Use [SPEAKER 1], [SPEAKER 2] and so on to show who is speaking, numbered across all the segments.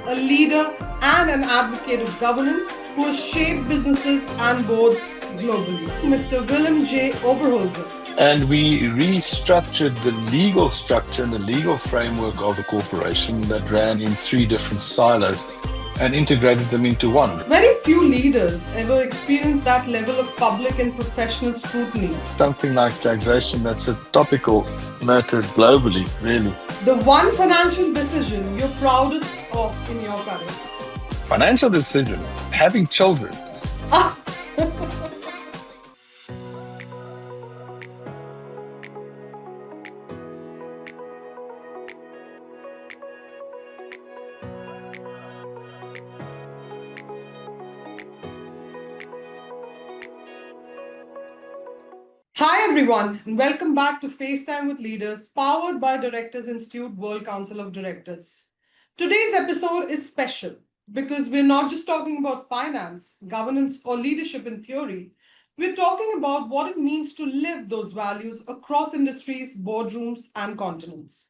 [SPEAKER 1] a leader and an advocate of governance who has shaped businesses and boards globally. Mr. Willem J. Oberholzer.
[SPEAKER 2] And we restructured the legal structure and the legal framework of the corporation that ran in 3 different silos and integrated them into one.
[SPEAKER 1] Very few leaders ever experience that level of public and professional scrutiny.
[SPEAKER 2] Something like taxation, that's a topical matter globally, really.
[SPEAKER 1] The one financial decision you're proudest of in your career.
[SPEAKER 2] Financial decision, having children.
[SPEAKER 1] Hi everyone, and welcome back to FaceTime with Leaders, powered by Directors Institute World Council of Directors. Today's episode is special because we're not just talking about finance, governance, or leadership in theory. We're talking about what it means to live those values across industries, boardrooms, and continents.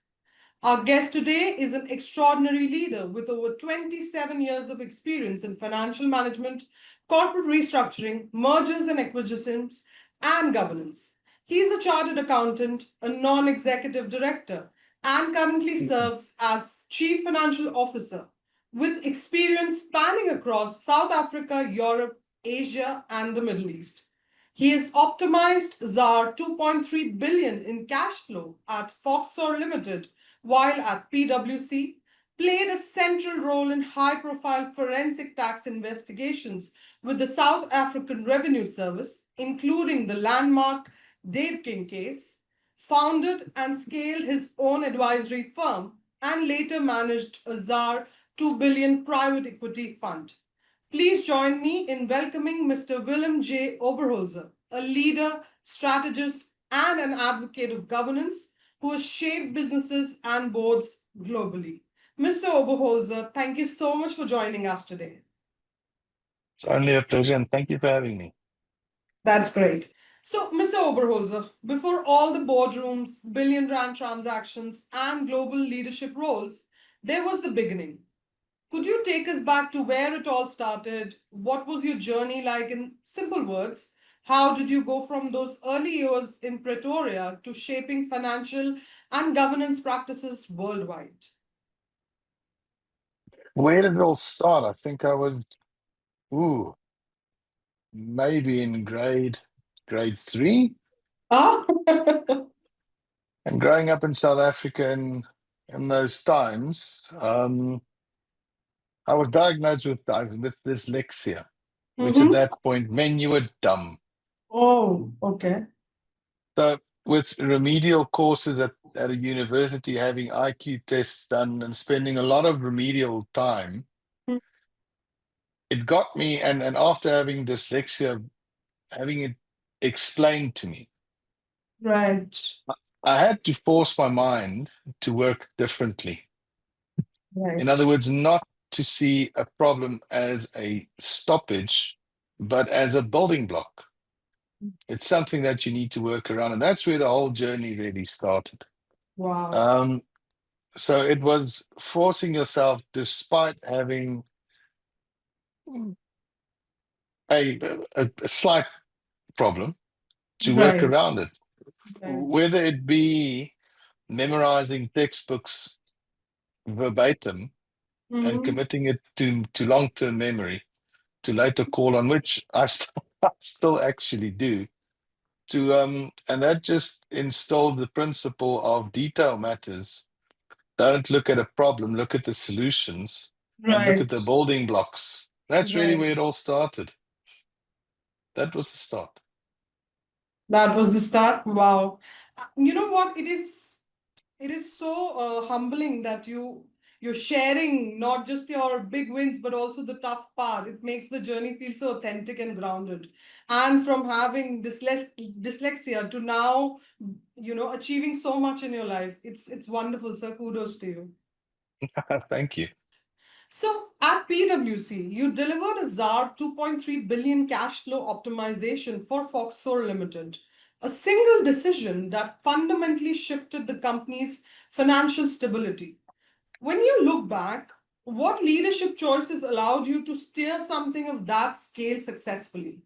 [SPEAKER 1] Our guest today is an extraordinary leader with over 27 years of experience in financial management, corporate restructuring, mergers and acquisitions, and governance. He is a chartered accountant, a non-executive director, and currently serves as Chief Financial Officer with experience spanning across South Africa, Europe, Asia, and the Middle East. He has optimized ZAR 2.3 billion in cash flow at Foskor Limited while at PwC, played a central role in high-profile forensic tax investigations with the South African Revenue Service, including the landmark Dave King case, founded and scaled his own advisory firm, and later managed a ZAR 2 billion private equity fund. Please join me in welcoming Mr. Willem J. Oberholzer, a leader, strategist, and an advocate of governance who has shaped businesses and boards globally. Mr. Oberholzer, thank you so much for joining us today.
[SPEAKER 2] It's only a pleasure, and thank you for having me.
[SPEAKER 1] That's great. So, Mr. Oberholzer, before all the boardrooms, billion-rand transactions, and global leadership roles, there was the beginning. Could you take us back to where it all started? What was your journey like in simple words? How did you go from those early years in Pretoria to shaping financial and governance practices worldwide?
[SPEAKER 2] Where did it all start? I think I was, maybe in grade 3.
[SPEAKER 1] Ah,
[SPEAKER 2] And growing up in South Africa in those times, I was diagnosed with dyslexia, which at that point meant you were dumb.
[SPEAKER 1] Oh, okay.
[SPEAKER 2] So with remedial courses at a university, having IQ tests done and spending a lot of remedial time,
[SPEAKER 1] Mm.
[SPEAKER 2] it got me, and after having dyslexia, having it explained to me,
[SPEAKER 1] Right.
[SPEAKER 2] I had to force my mind to work differently.
[SPEAKER 1] Right.
[SPEAKER 2] In other words, not to see a problem as a stoppage, but as a building block. It's something that you need to work around, and that's where the whole journey really started.
[SPEAKER 1] Wow.
[SPEAKER 2] So it was forcing yourself, despite having a slight problem, to work
[SPEAKER 1] Right.
[SPEAKER 2] around it,
[SPEAKER 1] Right.
[SPEAKER 2] whether it be memorizing textbooks verbatim and committing it to long-term memory, to later call on, which I still actually do. And that just installed the principle of detail matters. Don't look at a problem, look at the solutions, and look at the building blocks. That's really where it all started. That was the start.
[SPEAKER 1] That was the start. Wow. You know what? It is so humbling that you're sharing not just your big wins, but also the tough part. It makes the journey feel so authentic and grounded. And from having dyslexia to now, achieving so much in your life, it's wonderful. So kudos to you.
[SPEAKER 2] Thank you.
[SPEAKER 1] So at PwC, you delivered a ZAR 2.3 billion cash flow optimization for Foskor Limited, a single decision that fundamentally shifted the company's financial stability. When you look back, What leadership choices allowed you to steer something of that scale successfully?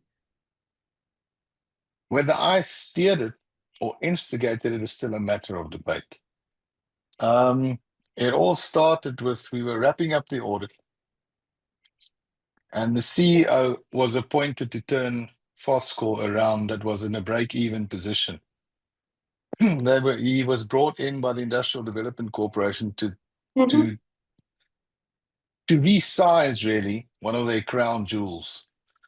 [SPEAKER 2] Whether I steered it or instigated it is still a matter of debate. It all started with we were wrapping up the audit, and the CEO was appointed to turn Foskor around that was in a break-even position. He was brought in by the Industrial Development Corporation to resize really one of their crown jewels.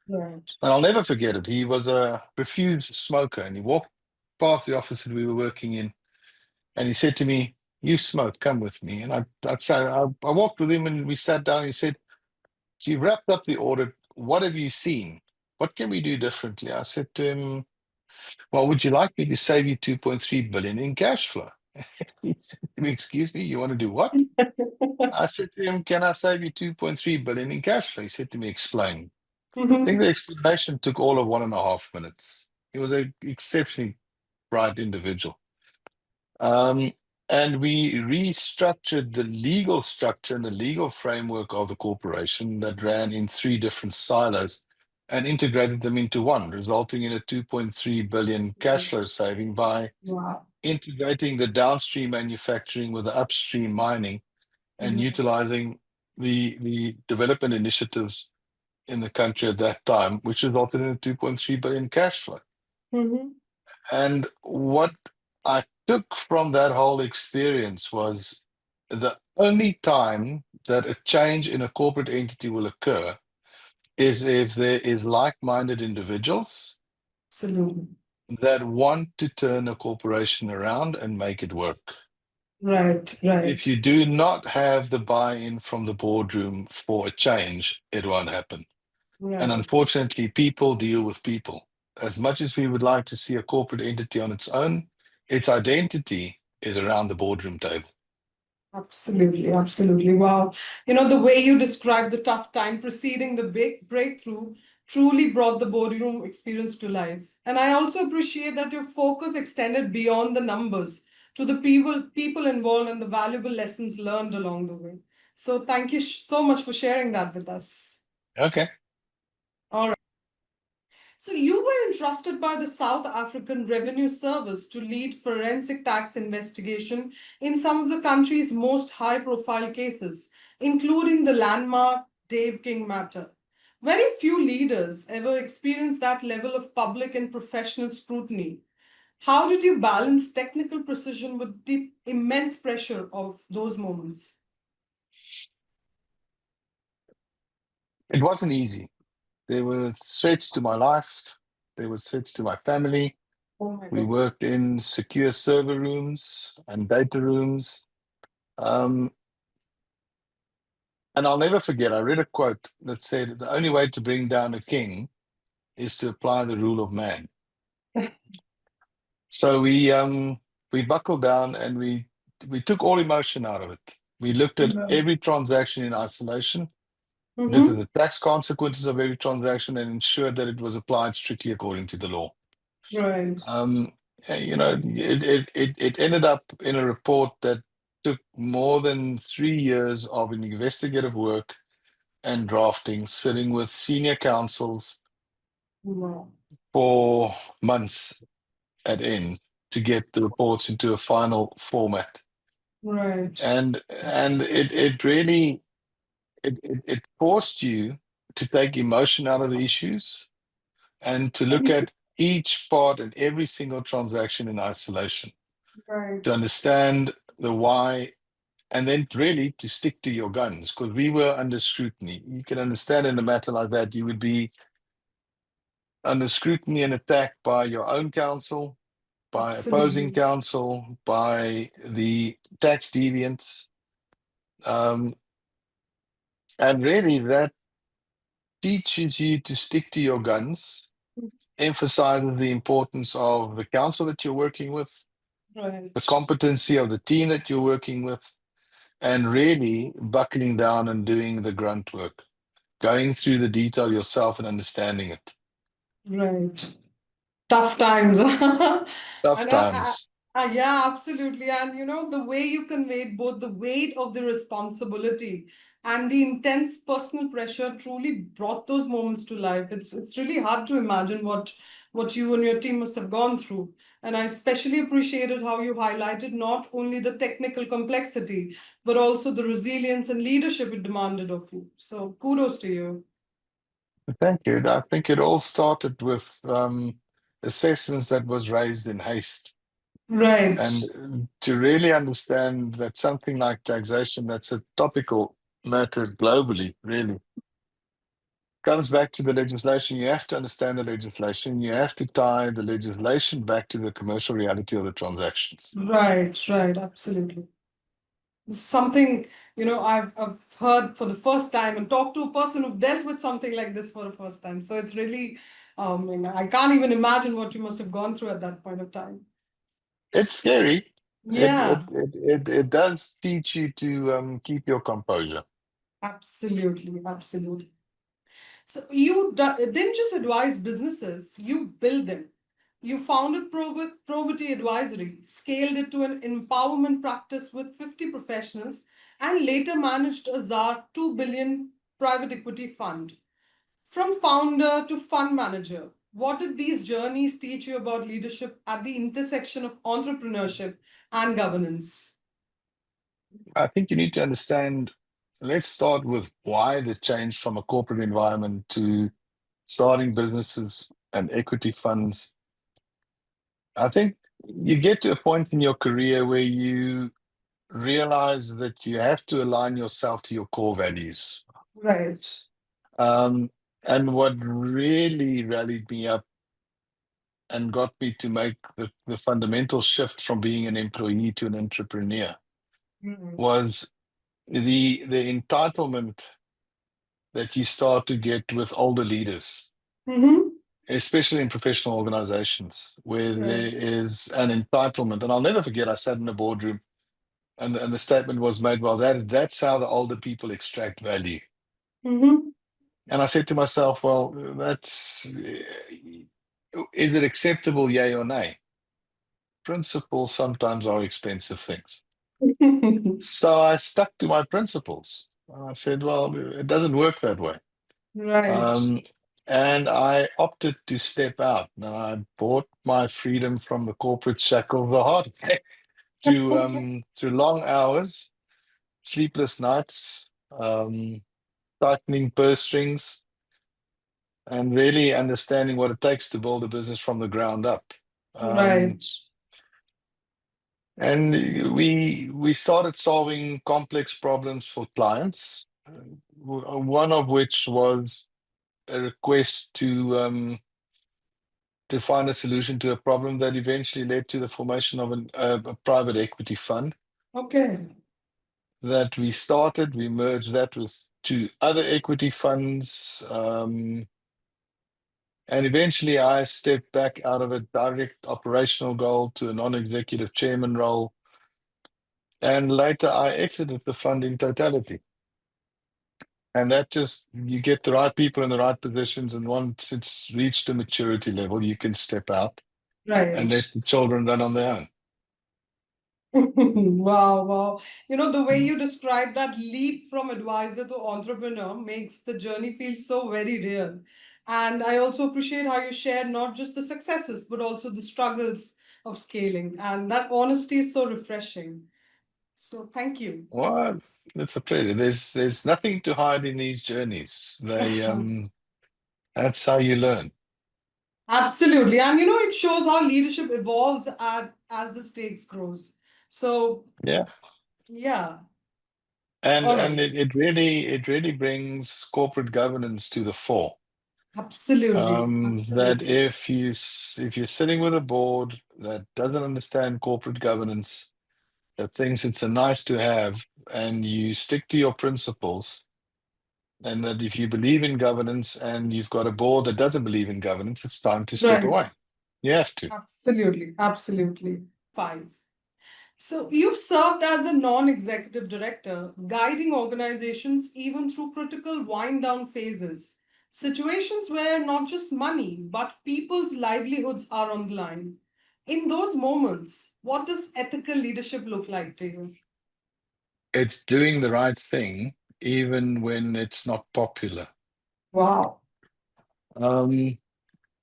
[SPEAKER 1] Right.
[SPEAKER 2] And I'll never forget it. He was a refused smoker, and he walked past the office that we were working in, and he said to me, "You smoke, come with me." And I walked with him, and we sat down. And he said, "You wrapped up the audit. What have you seen? What can we do differently?" I said to him, "Well, would you like me to save you 2.3 billion in cash flow?" He said to me, "Excuse me, you want to do what?" I said to him, "Can I save you 2.3 billion in cash flow?" He said to me, "Explain." I think the explanation took all of 1.5 minutes. He was an exceptionally bright individual. And we restructured the legal structure and the legal framework of the corporation that ran in 3 different silos and integrated them into one, resulting in a 2.3 billion cash flow saving by integrating the downstream manufacturing with the upstream mining and utilizing the development initiatives in the country at that time, which resulted in a 2.3 billion cash flow. And what I took from that whole experience was the only time that a change in a corporate entity will occur is if there is like-minded individuals
[SPEAKER 1] Absolutely.
[SPEAKER 2] that want to turn a corporation around and make it work.
[SPEAKER 1] Right.
[SPEAKER 2] If you do not have the buy-in from the boardroom for a change, it won't happen. And unfortunately, people deal with people. As much as we would like to see a corporate entity on its own, its identity is around the boardroom table.
[SPEAKER 1] Absolutely, absolutely. Wow. The way you described the tough time preceding the big breakthrough truly brought the boardroom experience to life. And I also appreciate that your focus extended beyond the numbers to the people involved and the valuable lessons learned along the way. So thank you so much for sharing that with us.
[SPEAKER 2] Okay.
[SPEAKER 1] All right. So you were entrusted by the South African Revenue Service to lead forensic tax investigation in some of the country's most high-profile cases, including the landmark Dave King matter. Very few leaders ever experience that level of public and professional scrutiny. How did you balance technical precision with the immense pressure of those moments?
[SPEAKER 2] It wasn't easy. There were threats to my life. There were threats to my family.
[SPEAKER 1] Oh my
[SPEAKER 2] We
[SPEAKER 1] God.
[SPEAKER 2] worked in secure server rooms and data rooms. And I'll never forget, I read a quote that said, the only way to bring down a king is to apply the rule of man. So we buckled down and we took all emotion out of it. We looked at every transaction in isolation, looked at the tax consequences of every transaction, and ensured that it was applied strictly according to the law.
[SPEAKER 1] Right.
[SPEAKER 2] It ended up in a report that took more than 3 years of investigative work and drafting, sitting with senior counsels
[SPEAKER 1] Wow.
[SPEAKER 2] for months at end to get the reports into a final format.
[SPEAKER 1] Right.
[SPEAKER 2] And it really it forced you to take emotion out of the issues and to look at each part and every single transaction in isolation,
[SPEAKER 1] Right.
[SPEAKER 2] to understand the why, and then really to stick to your guns, because we were under scrutiny. You can understand in a matter like that, you would be under scrutiny and attacked by your own counsel, by opposing counsel, by the tax deviants. And really, that teaches you to stick to your guns, emphasizes the importance of the counsel that you're working with,
[SPEAKER 1] Right.
[SPEAKER 2] the competency of the team that you're working with, and really buckling down and doing the grunt work, going through the detail yourself and understanding it.
[SPEAKER 1] Right. Tough times.
[SPEAKER 2] Tough times.
[SPEAKER 1] Yeah, absolutely. And the way you conveyed both the weight of the responsibility and the intense personal pressure truly brought those moments to life. It's really hard to imagine what you and your team must have gone through. And I especially appreciated how you highlighted not only the technical complexity, but also the resilience and leadership it demanded of you. So kudos to you.
[SPEAKER 2] Thank you. I think it all started with assessments that was raised in haste.
[SPEAKER 1] Right.
[SPEAKER 2] And to really understand that something like taxation, that's a topical matter globally, really, comes back to the legislation. You have to understand the legislation. You have to tie the legislation back to the commercial reality of the transactions.
[SPEAKER 1] Right, right, absolutely. Something, I've heard for the first time and talked to a person who dealt with something like this for the first time. So it's really, I can't even imagine what you must have gone through at that point of time.
[SPEAKER 2] It's scary. It it
[SPEAKER 1] Yeah,
[SPEAKER 2] it it, it does teach you to keep your composure.
[SPEAKER 1] absolutely, absolutely. So you didn't just advise businesses, you build them. You founded Probity Advisory, scaled it to an empowerment practice with 50 professionals, and later managed a ZAR 2 billion private equity fund. From founder to fund manager, what did these journeys teach you about leadership at the intersection of entrepreneurship and governance?
[SPEAKER 2] I think you need to understand. Let's start with why the change from a corporate environment to starting businesses and equity funds. I think you get to a point in your career where you realize that you have to align yourself to your core values.
[SPEAKER 1] Right.
[SPEAKER 2] Um, and what really rallied me up and got me to make the fundamental shift from being an employee to an entrepreneur
[SPEAKER 1] Mm-hmm.
[SPEAKER 2] was the entitlement that you start to get with older leaders,
[SPEAKER 1] Mm-hmm.
[SPEAKER 2] especially in professional organizations, where there
[SPEAKER 1] Right.
[SPEAKER 2] is an entitlement. And I'll never forget, I sat in a boardroom and the statement was made, well, that's how the older people extract value.
[SPEAKER 1] Mm-hmm.
[SPEAKER 2] And I said to myself, well, is it acceptable, yay or nay? Principles sometimes are expensive things. So I stuck to my principles. I said, well, it doesn't work that way.
[SPEAKER 1] Right.
[SPEAKER 2] Um, and I opted to step out. Now I bought my freedom from the corporate shackle the hard way through long hours, sleepless nights, tightening purse strings, and really understanding what it takes to build a business from the ground up. Um,
[SPEAKER 1] Right.
[SPEAKER 2] and we started solving complex problems for clients. One of which was a request to find a solution to a problem that eventually led to the formation of a private equity fund
[SPEAKER 1] Okay.
[SPEAKER 2] that we started. We merged that with two other equity funds. And eventually I stepped back out of a direct operational role to a non-executive chairman role. And later I exited the fund in totality. And that just, you get the right people in the right positions. And once it's reached a maturity level, you can step out and
[SPEAKER 1] Right.
[SPEAKER 2] let the children run on their own.
[SPEAKER 1] Wow, wow. The way you describe that leap from advisor to entrepreneur makes the journey feel so very real. And I also appreciate how you shared not just the successes, but also the struggles of scaling. And that honesty is so refreshing. So thank you.
[SPEAKER 2] Well, it's a pleasure. There's nothing to hide in these journeys. That's how you learn.
[SPEAKER 1] Absolutely. And it shows how leadership evolves as the stakes grows. So
[SPEAKER 2] Yeah.
[SPEAKER 1] yeah.
[SPEAKER 2] And
[SPEAKER 1] All
[SPEAKER 2] and
[SPEAKER 1] right.
[SPEAKER 2] it really brings corporate governance to the fore.
[SPEAKER 1] Absolutely.
[SPEAKER 2] That
[SPEAKER 1] Absolutely.
[SPEAKER 2] if you're sitting with a board that doesn't understand corporate governance, that thinks it's a nice to have, and you stick to your principles, and that if you believe in governance and you've got a board that doesn't believe in governance, it's time to step
[SPEAKER 1] Right.
[SPEAKER 2] away. You have to.
[SPEAKER 1] Absolutely. Absolutely. Five. So you've served as a non-executive director, guiding organizations even through critical wind-down phases, situations where not just money, but people's livelihoods are on the line. In those moments, what does ethical leadership look like to you?
[SPEAKER 2] It's doing the right thing, even when it's not popular.
[SPEAKER 1] Wow.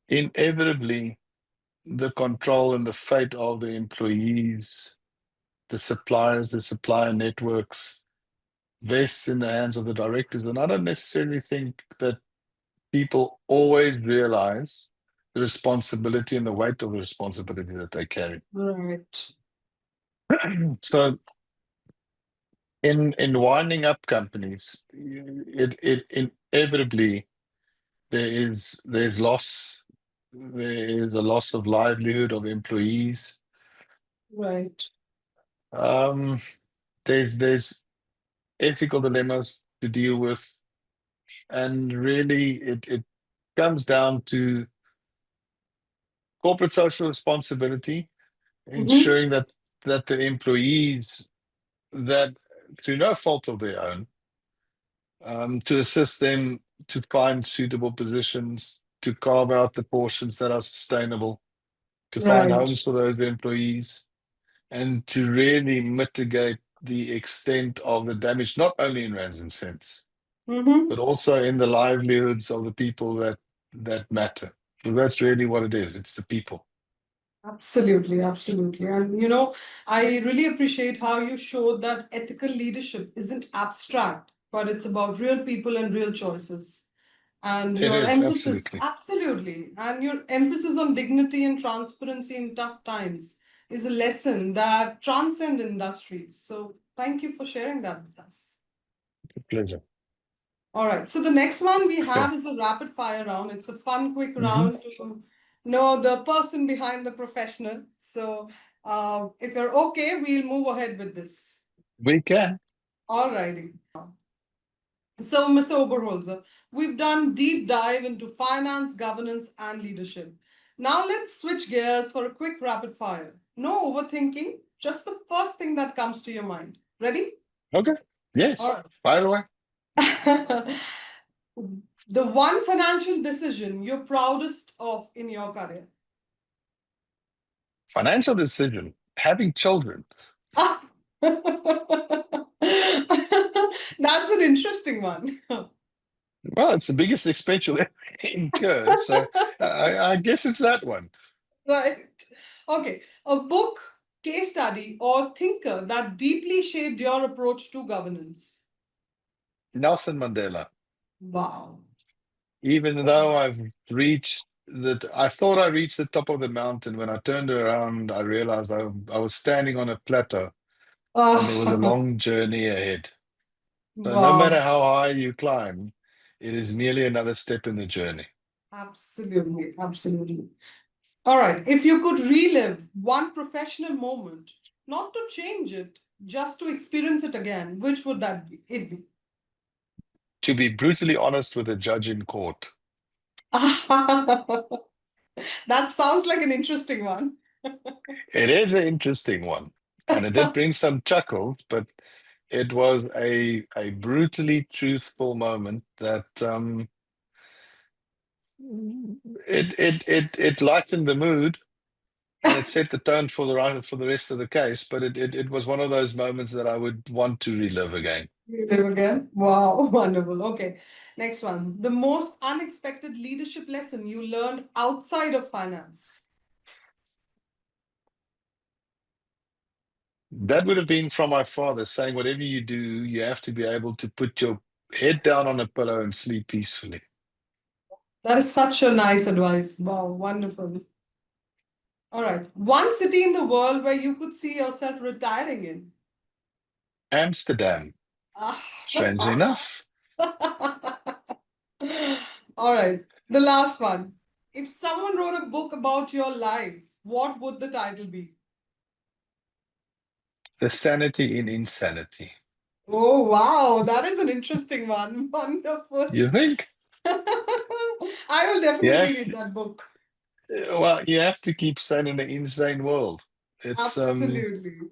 [SPEAKER 2] Inevitably, the control and the fate of the employees, the suppliers, the supplier networks vests in the hands of the directors. And I don't necessarily think that people always realize the responsibility and the weight of the responsibility that they carry.
[SPEAKER 1] Right.
[SPEAKER 2] So in winding up companies, it inevitably there's loss. There is a loss of livelihood of employees.
[SPEAKER 1] Right.
[SPEAKER 2] There's ethical dilemmas to deal with, and really it comes down to corporate social responsibility,
[SPEAKER 1] Mm-hmm.
[SPEAKER 2] ensuring that the employees, that through no fault of their own, to assist them to find suitable positions, to carve out the portions that are sustainable, to find
[SPEAKER 1] Right.
[SPEAKER 2] homes for those employees, and to really mitigate the extent of the damage, not only in rands and cents,
[SPEAKER 1] Mm-hmm.
[SPEAKER 2] but also in the livelihoods of the people that matter. So that's really what it is. It's the people.
[SPEAKER 1] Absolutely, absolutely. And I really appreciate how you showed that ethical leadership isn't abstract, but it's about real people and real choices. And
[SPEAKER 2] It
[SPEAKER 1] your
[SPEAKER 2] is,
[SPEAKER 1] emphasis,
[SPEAKER 2] absolutely.
[SPEAKER 1] absolutely, and your emphasis on dignity and transparency in tough times is a lesson that transcends industries. So thank you for sharing that with us.
[SPEAKER 2] It's a pleasure.
[SPEAKER 1] All right. So the next one we
[SPEAKER 2] Okay.
[SPEAKER 1] have is a rapid fire round. It's a fun, quick
[SPEAKER 2] Mhm.
[SPEAKER 1] round to know the person behind the professional. So if you're okay, we'll move ahead with this.
[SPEAKER 2] We can.
[SPEAKER 1] All righty. So, Mr. Oberholzer, we've done deep dive into finance, governance, and leadership. Now let's switch gears for a quick rapid fire. No overthinking, just the first thing that comes to your mind. Ready?
[SPEAKER 2] Okay. Yes.
[SPEAKER 1] All
[SPEAKER 2] By the way,
[SPEAKER 1] right. The one financial decision you're proudest of in your career.
[SPEAKER 2] financial decision, having children.
[SPEAKER 1] Ah. That's an interesting one.
[SPEAKER 2] Well, it's the biggest expense you'll ever incur. So I guess it's that one.
[SPEAKER 1] Right. Okay. A book, case study, or thinker that deeply shaped your approach to governance.
[SPEAKER 2] Nelson Mandela.
[SPEAKER 1] Wow.
[SPEAKER 2] Even though I thought I reached the top of the mountain. When I turned around, I realized I was standing on a plateau and there was a
[SPEAKER 1] Ah,
[SPEAKER 2] long journey ahead. So no matter
[SPEAKER 1] wow.
[SPEAKER 2] how high you climb, it is merely another step in the journey.
[SPEAKER 1] Absolutely. Absolutely. All right. If you could relive one professional moment, not to change it, just to experience it again, which would that be? It be?
[SPEAKER 2] To be brutally honest with a judge in court.
[SPEAKER 1] That sounds like an interesting one.
[SPEAKER 2] It is an interesting one. And it did bring some chuckles, but it was a brutally truthful moment that it lightened the mood and it set the tone for the rest of the case. But it was one of those moments that I would want to relive again.
[SPEAKER 1] You live again. Wow, wonderful. Okay, next one. The most unexpected leadership lesson you learned outside of finance.
[SPEAKER 2] That would have been from my father saying, whatever you do, you have to be able to put your head down on a pillow and sleep peacefully.
[SPEAKER 1] That is such a nice advice. Wow, wonderful. All right. One city in the world where you could see yourself retiring in.
[SPEAKER 2] Amsterdam,
[SPEAKER 1] Ah.
[SPEAKER 2] strangely enough.
[SPEAKER 1] All right. The last one. If someone wrote a book about your life, what would the title be?
[SPEAKER 2] The sanity in insanity.
[SPEAKER 1] Oh, wow. That is an interesting one. Wonderful.
[SPEAKER 2] You think?
[SPEAKER 1] I will
[SPEAKER 2] Yeah.
[SPEAKER 1] definitely read that book.
[SPEAKER 2] Well, you have to keep sane in an insane world. It's
[SPEAKER 1] Absolutely.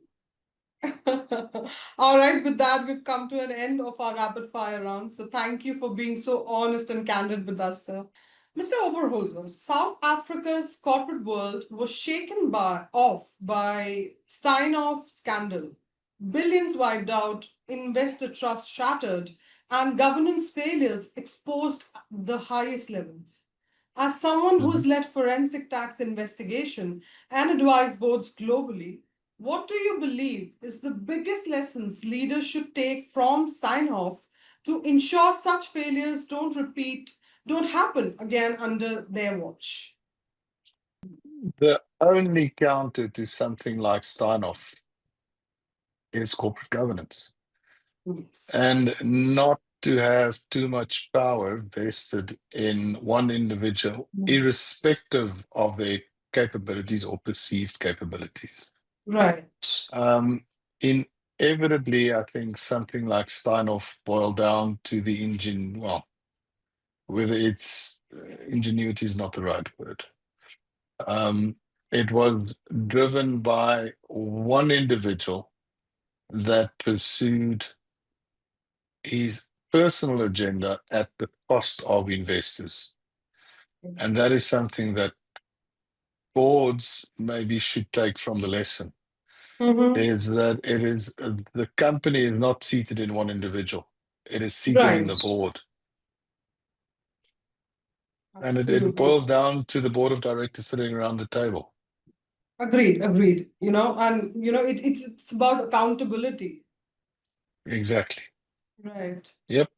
[SPEAKER 1] All right, with that, we've come to an end of our rapid fire round. So thank you for being so honest and candid with us, sir. Mr. Oberholzer, South Africa's corporate world was shaken by Steinhoff scandal. Billions wiped out, investor trust shattered, and governance failures exposed the highest levels. As someone who's led forensic tax investigation and advised boards globally, what do you believe is the biggest lessons leaders should take from sign-off to ensure such failures don't happen again under their watch?
[SPEAKER 2] The only counter to something like Steinhoff is corporate governance,
[SPEAKER 1] Yes.
[SPEAKER 2] and not to have too much power vested in one individual, irrespective of their capabilities or perceived capabilities.
[SPEAKER 1] Right.
[SPEAKER 2] Inevitably, I think something like Steinhoff boiled down to the whether it's ingenuity is not the right word. It was driven by one individual that pursued his personal agenda at the cost of investors. And that is something that boards maybe should take from the lesson, is that it is the company is not seated in one individual. It is seated in the
[SPEAKER 1] Right.
[SPEAKER 2] board. And it
[SPEAKER 1] Absolutely.
[SPEAKER 2] boils down to the board of directors sitting around the table.
[SPEAKER 1] Agreed, agreed. It's about accountability.
[SPEAKER 2] Exactly.
[SPEAKER 1] Right.
[SPEAKER 2] Yep.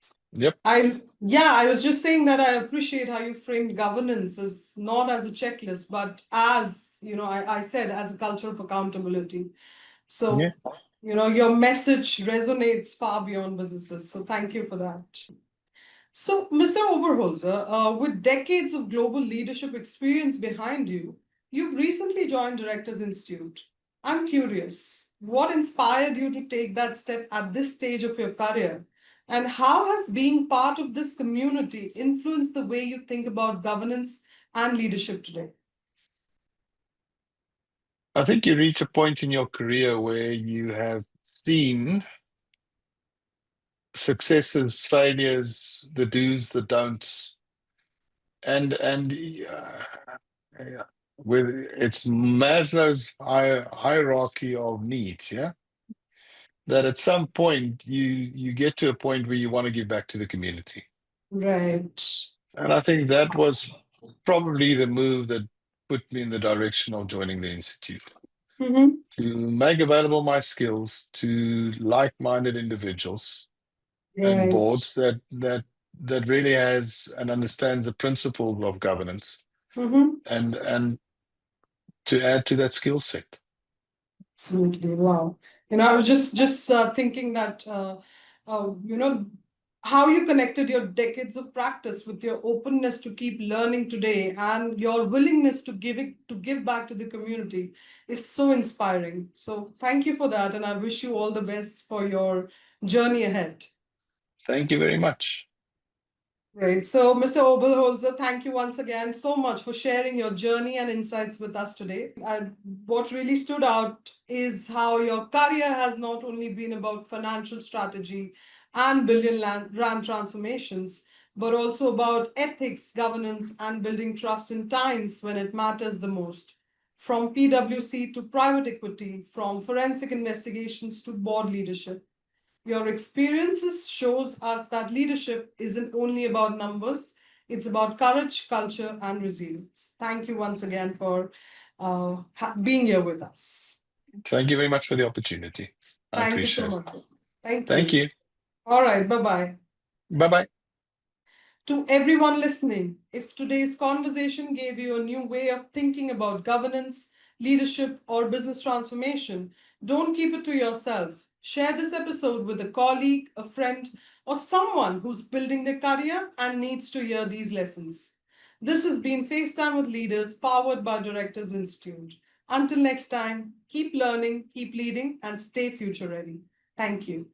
[SPEAKER 1] I was just saying that I appreciate how you framed governance as not as a checklist, but as, I said, as a culture of accountability. So,
[SPEAKER 2] Yeah.
[SPEAKER 1] your message resonates far beyond businesses. So thank you for that. So, Mr. Oberholzer, with decades of global leadership experience behind you, you've recently joined Directors Institute. I'm curious, what inspired you to take that step at this stage of your career? And how has being part of this community influenced the way you think about governance and leadership today?
[SPEAKER 2] I think you reach a point in your career where you have seen successes, failures, the do's, the don'ts, and with it's Maslow's hierarchy of needs, yeah. That at some point you get to a point where you want to give back to the community,
[SPEAKER 1] Right.
[SPEAKER 2] and I think that was probably the move that put me in the direction of joining the institute.
[SPEAKER 1] Mm-hmm.
[SPEAKER 2] To make available my skills to like-minded individuals and
[SPEAKER 1] Right.
[SPEAKER 2] boards that really has and understands the principles of governance,
[SPEAKER 1] Mm-hmm.
[SPEAKER 2] and to add to that skill set.
[SPEAKER 1] Absolutely. Wow. I was just thinking that uh, you know how you connected your decades of practice with your openness to keep learning today and your willingness to give back to the community is so inspiring. So thank you for that, and I wish you all the best for your journey ahead.
[SPEAKER 2] Thank you very much.
[SPEAKER 1] Great. So, Mr. Oberholzer, thank you once again so much for sharing your journey and insights with us today. And what really stood out is how your career has not only been about financial strategy and rand transformations, but also about ethics, governance, and building trust in times when it matters the most. From PwC to private equity, from forensic investigations to board leadership. Your experiences shows us that leadership isn't only about numbers, it's about courage, culture, and resilience. Thank you once again for being here with us.
[SPEAKER 2] Thank you very much for the opportunity. I
[SPEAKER 1] Thank you so
[SPEAKER 2] appreciate it.
[SPEAKER 1] much. Thank
[SPEAKER 2] Thank
[SPEAKER 1] you.
[SPEAKER 2] you.
[SPEAKER 1] All right, bye-bye.
[SPEAKER 2] Bye-bye.
[SPEAKER 1] To everyone listening, if today's conversation gave you a new way of thinking about governance, leadership, or business transformation, don't keep it to yourself. Share this episode with a colleague, a friend, or someone who's building their career and needs to hear these lessons. This has been FaceTime with Leaders, powered by Directors Institute. Until next time, keep learning, keep leading, and stay future ready. Thank you.